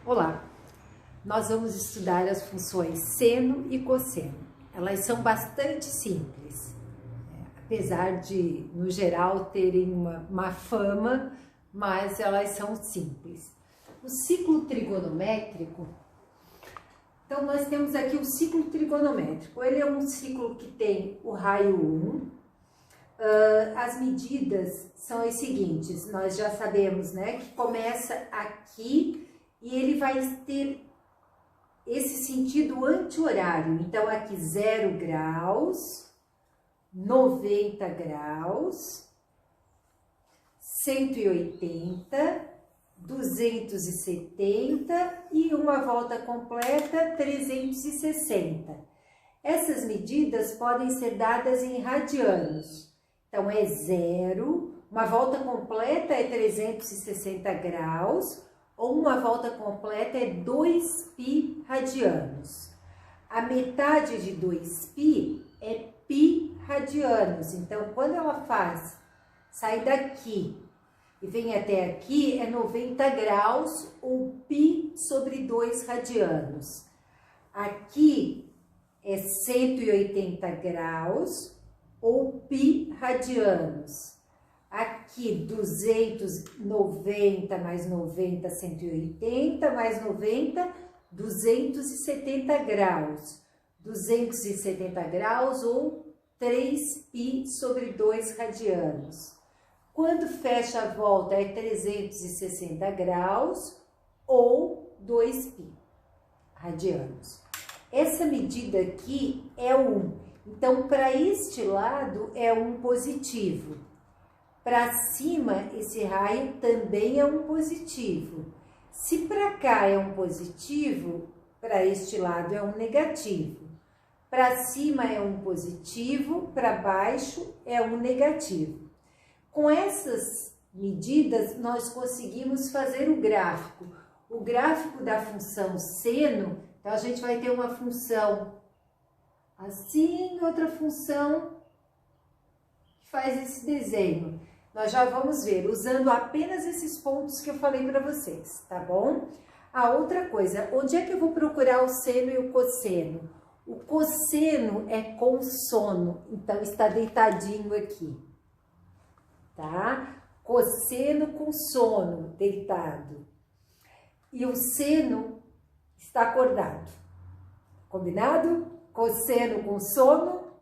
Olá, nós vamos estudar as funções seno e cosseno. Elas são bastante simples, apesar de, no geral, terem uma fama, mas elas são simples. O ciclo trigonométrico, então nós temos aqui o ciclo trigonométrico. Ele é um ciclo que tem o raio 1. As medidas são as seguintes, nós já sabemos, né, que começa aqui e ele vai ter esse sentido anti-horário. Então, aqui 0 graus, 90 graus, 180, 270 e uma volta completa, 360. Essas medidas podem ser dadas em radianos. Então, é 0, uma volta completa é 360 graus, ou uma volta completa é 2π radianos. A metade de 2π é π radianos. Então, quando ela sai daqui e vem até aqui, é 90 graus ou π sobre 2 radianos. Aqui é 180 graus ou π radianos. Aqui 290 mais 90, 180, mais 90, 270 graus. 270 graus ou 3π sobre 2 radianos. Quando fecha a volta é 360 graus ou 2π radianos. Essa medida aqui é 1. Então, para este lado é 1 positivo. Para cima, esse raio também é 1 positivo. Se para cá é 1 positivo, para este lado é 1 negativo. Para cima é 1 positivo, para baixo é 1 negativo. Com essas medidas, nós conseguimos fazer o gráfico. O gráfico da função seno, então a gente vai ter uma função assim, outra função que faz esse desenho. Nós já vamos ver, usando apenas esses pontos que eu falei para vocês, tá bom? A outra coisa, onde é que eu vou procurar o seno e o cosseno? O cosseno é com sono, então está deitadinho aqui, tá? Cosseno com sono, deitado. E o seno está acordado, combinado? Cosseno com sono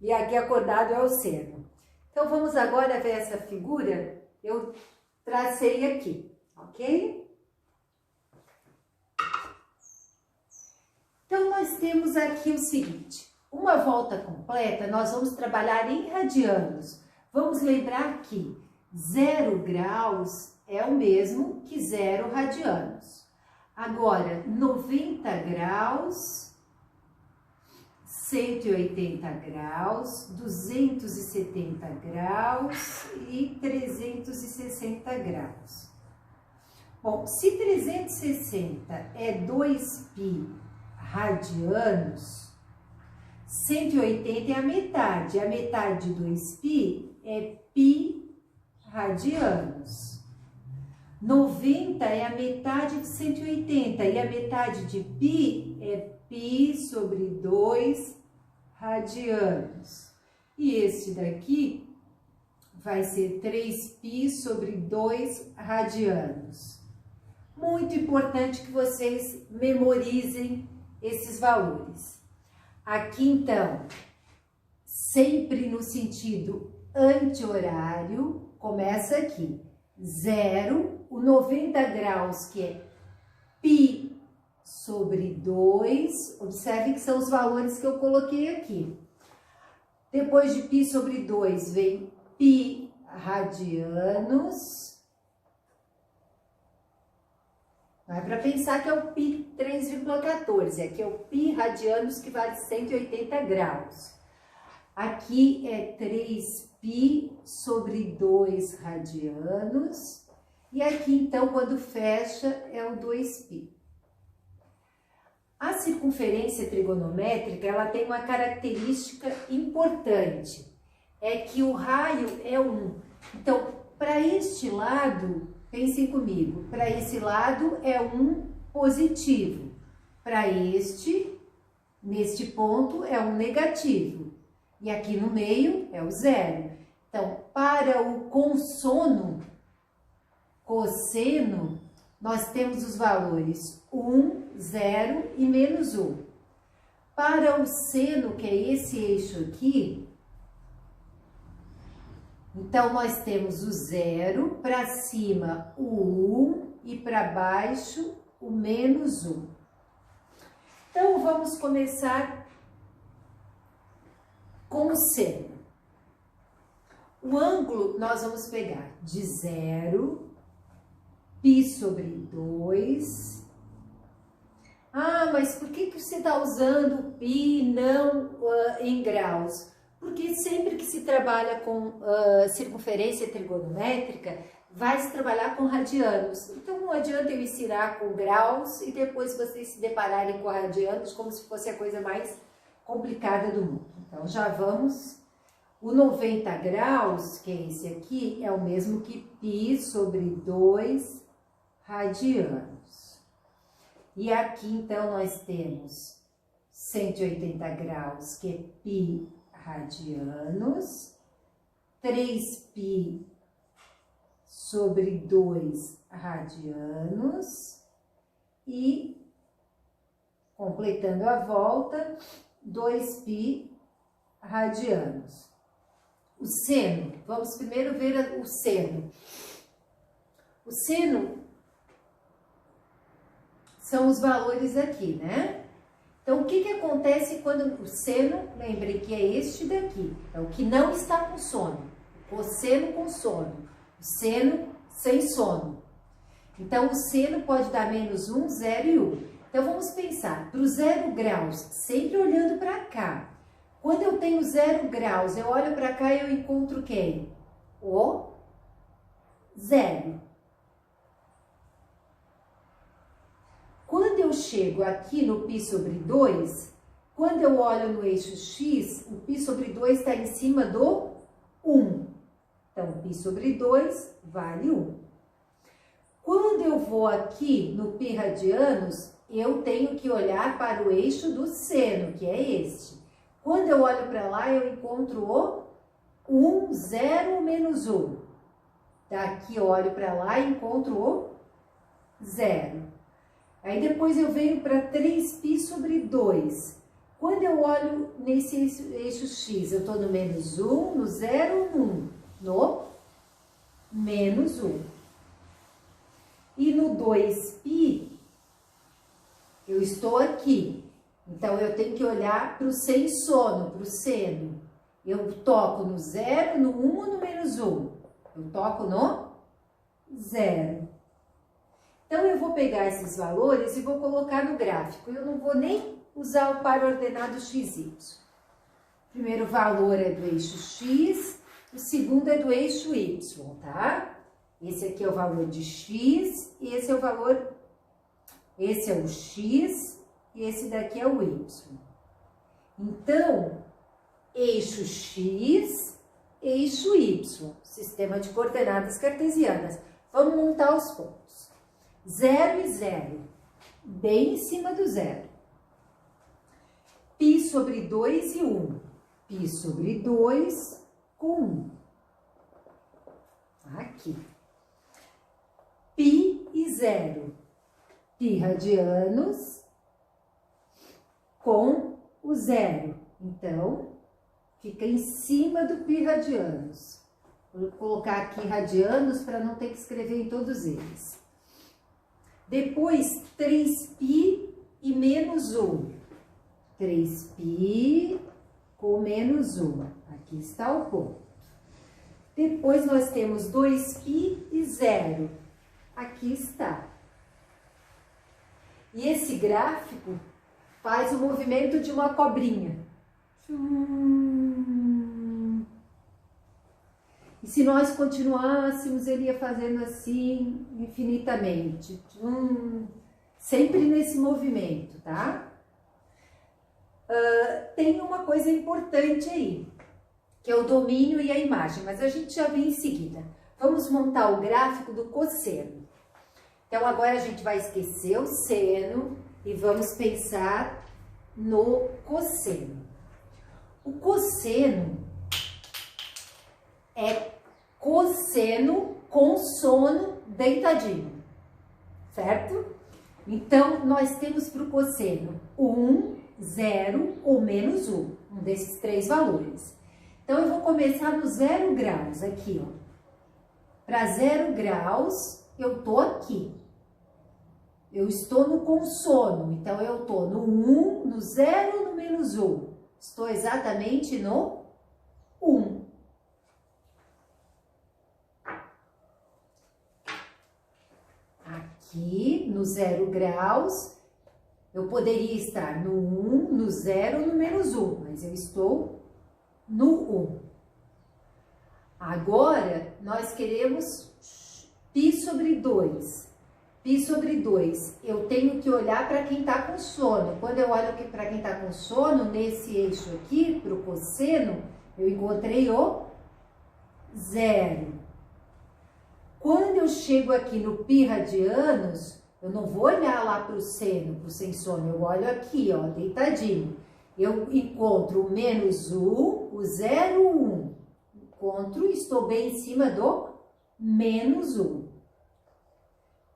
e aqui acordado é o seno. Então, vamos agora ver essa figura, eu tracei aqui, ok? Então, nós temos aqui o seguinte, uma volta completa, nós vamos trabalhar em radianos. Vamos lembrar que 0 graus é o mesmo que 0 radianos. Agora, 90 graus... 180 graus, 270 graus e 360 graus. Bom, se 360 é 2π radianos, 180 é a metade de 2π é π radianos. 90 é a metade de 180 e a metade de π é π sobre 2 radianos. E esse daqui vai ser 3π sobre 2 radianos. Muito importante que vocês memorizem esses valores. Aqui, então, sempre no sentido anti-horário, começa aqui. 0, o 90 graus, que é π sobre 2, observe que são os valores que eu coloquei aqui. Depois de π sobre 2 vem π radianos. Não é para pensar que é o π 3,14, aqui é o π radianos que vale 180 graus. Aqui é 3π sobre 2 radianos. E aqui, então, quando fecha, é o 2π. A circunferência trigonométrica, ela tem uma característica importante, é que o raio é 1. Então, para este lado, pensem comigo, para esse lado é um positivo, para neste ponto é um negativo, e aqui no meio é o zero. Então, para o consono, cosseno, nós temos os valores 1, 0 e menos 1. Para o seno, que é esse eixo aqui, então nós temos o 0, para cima o 1 e para baixo o menos 1. Então, vamos começar com o seno. O ângulo nós vamos pegar de 0, π sobre 2. Ah, mas por que você está usando π não em graus? Porque sempre que se trabalha com circunferência trigonométrica, vai se trabalhar com radianos. Então, não adianta eu ensinar com graus e depois vocês se depararem com radianos como se fosse a coisa mais complicada do mundo. Então, já vamos. O 90 graus, que é esse aqui, é o mesmo que π sobre 2 radianos. E aqui, então, nós temos 180 graus, que é π radianos, 3π sobre 2 radianos e, completando a volta, 2π radianos. O seno, vamos primeiro ver o seno. O seno são os valores aqui, né? Então, o que acontece quando o seno, lembrem que é este daqui, é o que não está com sono, o cosseno com sono, o seno sem sono. Então, o seno pode dar menos 1, 0 e 1. Então, vamos pensar, para o 0 graus, sempre olhando para cá. Quando eu tenho 0 graus, eu olho para cá e eu encontro quem? O zero. Quando eu chego aqui no π sobre 2, quando eu olho no eixo x, o π sobre 2 está em cima do 1. Então, π sobre 2 vale 1. Quando eu vou aqui no π radianos, eu tenho que olhar para o eixo do seno, que é este. Quando eu olho para lá, eu encontro o 1, 0, menos 1. Daqui eu olho para lá e encontro o 0. Aí depois eu venho para 3π sobre 2. Quando eu olho nesse eixo x, eu estou no menos 1, no 0, no 1. No menos 1. E no 2π, eu estou aqui. Então, eu tenho que olhar para o sem sono, para o seno. Eu toco no 0, no 1 ou no menos 1? Eu toco no 0. Então, eu vou pegar esses valores e vou colocar no gráfico. Eu não vou nem usar o par ordenado XY. O primeiro valor é do eixo X, o segundo é do eixo Y, tá? Esse aqui é o valor de X e esse é o valor... Esse é o X e esse daqui é o Y. Então, eixo X, eixo Y, sistema de coordenadas cartesianas. Vamos montar os pontos. 0 e 0, bem em cima do 0. π sobre 2 e 1. π sobre 2 com 1. Aqui. π e 0. π radianos com o 0. Então, fica em cima do π radianos. Vou colocar aqui radianos para não ter que escrever em todos eles. Depois, 3π e menos 1. 3π com menos 1. Aqui está o ponto. Depois, nós temos 2π e 0. Aqui está. E esse gráfico faz o movimento de uma cobrinha. E se nós continuássemos, ele ia fazendo assim infinitamente. Sempre nesse movimento, tá? Tem uma coisa importante aí, que é o domínio e a imagem, mas a gente já vê em seguida. vamos montar o gráfico do cosseno. Então, agora a gente vai esquecer o seno e vamos pensar no cosseno. O cosseno é cosseno com sono deitadinho, certo? Então, nós temos para o cosseno 1, 0 ou menos 1, um desses três valores. Então, eu vou começar no 0 graus aqui, ó. Para 0 graus, eu tô aqui. Eu estou no consono, então eu tô no 1, no 0, no menos 1. Estou exatamente no 1. Aqui, no 0 graus, eu poderia estar no 1, no 0, no menos 1, mas eu estou no 1. Agora, nós queremos π sobre 2. Π sobre 2, eu tenho que olhar para quem está com sono. Quando eu olho para quem está com sono, nesse eixo aqui, para o cosseno, eu encontrei o 0. Quando eu chego aqui no π radianos, eu não vou olhar lá para o seno, para o sem sono, eu olho aqui, ó, deitadinho. Eu encontro o menos 1, o 0, 1. Encontro e estou bem em cima do menos 1.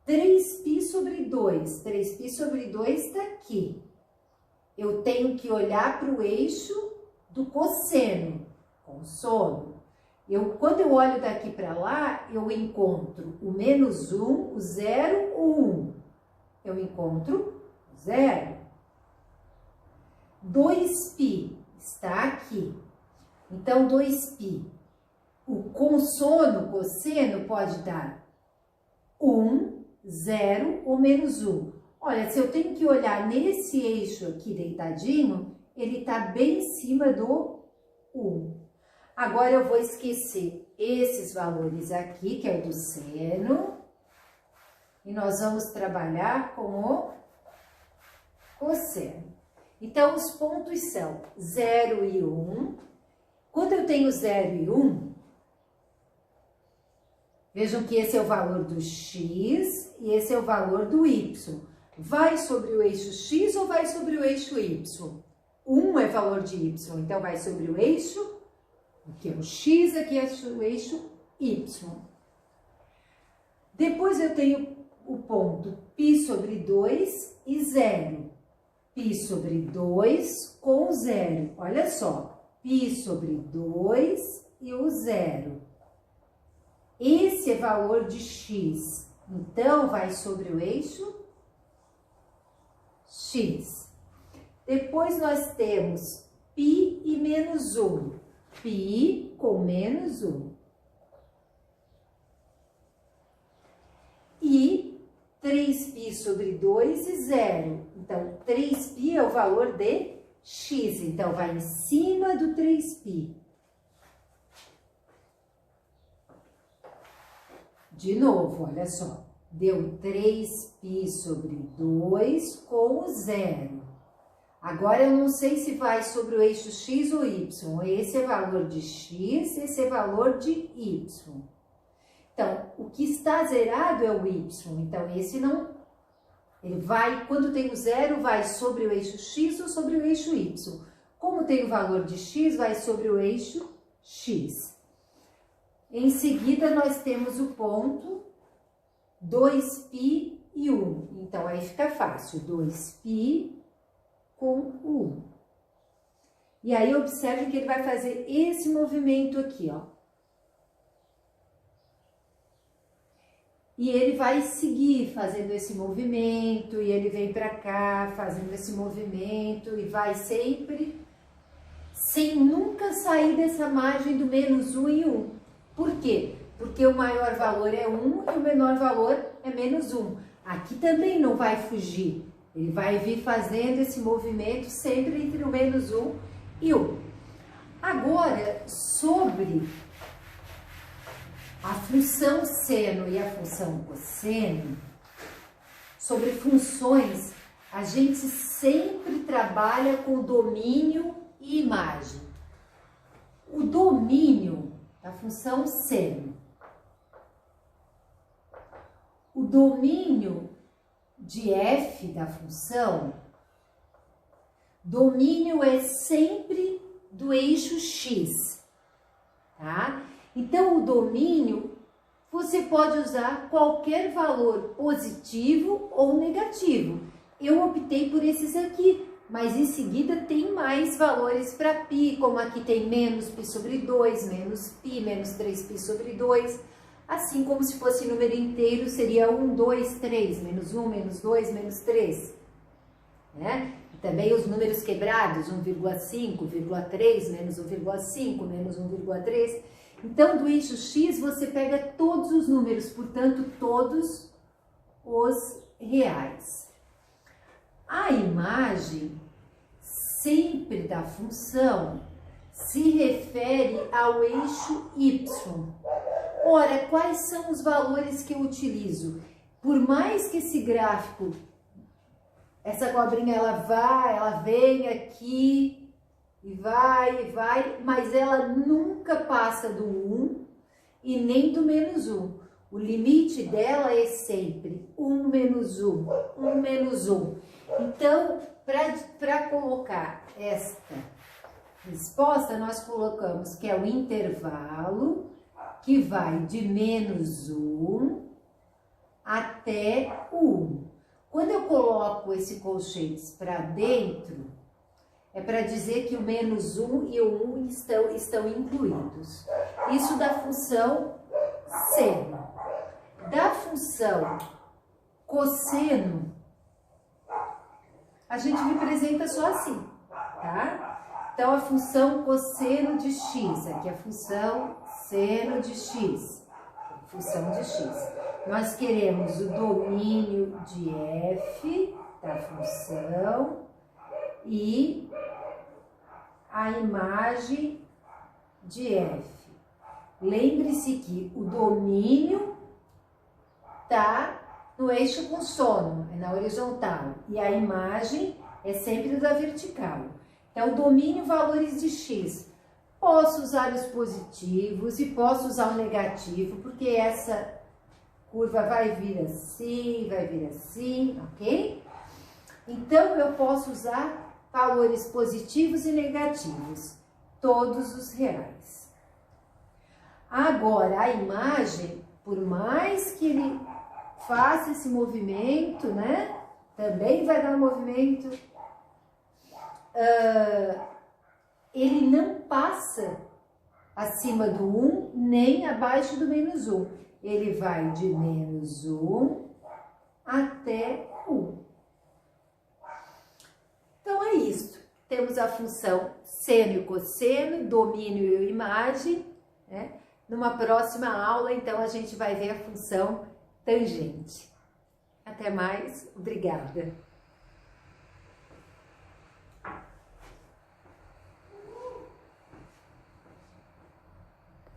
3π sobre 2. 3π sobre 2 está aqui. Eu tenho que olhar para o eixo do cosseno, com sono. Quando eu olho daqui para lá, eu encontro o menos 1, o 0, o 1. Eu encontro 0. 2π está aqui. Então, 2π. O consono, cosseno, pode dar 1, 0 ou menos 1. Olha, se eu tenho que olhar nesse eixo aqui deitadinho, ele está bem em cima do 1. Agora eu vou esquecer esses valores aqui, que é o do seno, e nós vamos trabalhar com o cosseno. Então, os pontos são 0 e 1. Quando eu tenho 0 e 1, vejam que esse é o valor do x e esse é o valor do y. Vai sobre o eixo x ou vai sobre o eixo y? 1 é valor de y, então vai sobre o eixo, aqui é o x, aqui é o eixo y. Depois eu tenho o ponto π sobre 2 e 0. π sobre 2 com 0. Olha só, π sobre 2 e o 0. Esse é valor de x, então vai sobre o eixo x. Depois nós temos π e menos 1. π com menos 1. E 3π sobre 2 e 0. Então, 3π é o valor de x, então vai em cima do 3π. De novo, olha só, deu 3π sobre 2 com o 0. Agora, eu não sei se vai sobre o eixo x ou y. Esse é valor de x, esse é valor de y. Então, o que está zerado é o y. Então, esse não... Ele vai, quando tem o 0, vai sobre o eixo x ou sobre o eixo y. Como tem o valor de x, vai sobre o eixo x. Em seguida, nós temos o ponto 2π e 1. Então, aí fica fácil, 2π com 1. E aí, observe que ele vai fazer esse movimento aqui, ó. E ele vai seguir fazendo esse movimento, e ele vem para cá fazendo esse movimento, e vai sempre, sem nunca sair dessa margem do menos 1 e 1. Por quê? Porque o maior valor é 1 e o menor valor é menos 1. Aqui também não vai fugir. Ele vai vir fazendo esse movimento sempre entre o menos 1 e 1. Agora, sobre a função seno e a função cosseno, sobre funções, a gente sempre trabalha com domínio e imagem. O domínio da função seno o domínio de f da função, domínio é sempre do eixo x, tá? Então, o domínio, você pode usar qualquer valor positivo ou negativo. Eu optei por esses aqui, mas em seguida tem mais valores para π, como aqui tem menos π sobre 2, menos π, menos 3π sobre 2. Assim como se fosse número inteiro, seria 1, 2, 3, menos 1, menos 2, menos 3. Né? E também os números quebrados, 1,5, 1,3, menos 1,5, menos 1,3. Então, do eixo x, você pega todos os números, portanto, todos os reais. A imagem sempre da função se refere ao eixo y. Ora, quais são os valores que eu utilizo? Por mais que esse gráfico, essa cobrinha, ela vem aqui e vai, mas ela nunca passa do 1 e nem do menos 1. O limite dela é sempre 1 menos 1, 1 menos 1. Então, para colocar esta resposta, nós colocamos que é o intervalo que vai de menos 1 até o 1. Quando eu coloco esse colchetes para dentro, é para dizer que o menos 1 e o 1 estão incluídos. Isso da função seno. Da função cosseno, a gente representa só assim, tá? Então, a função cosseno de x, aqui a função seno de x, função de x. Nós queremos o domínio de f da função e a imagem de f. Lembre-se que o domínio está no eixo consônomo, é na horizontal, e a imagem é sempre da vertical. Então, domínio valores de x. Posso usar os positivos e posso usar o negativo, porque essa curva vai vir assim, ok? Então, eu posso usar valores positivos e negativos, todos os reais. Agora, a imagem, por mais que ele faça esse movimento, né? Também vai dar um movimento. Ele não passa acima do 1, nem abaixo do menos 1. Ele vai de menos 1 até 1. Então, é isso. Temos a função seno e cosseno, domínio e imagem, né? Numa próxima aula, então, a gente vai ver a função tangente. Até mais. Obrigada.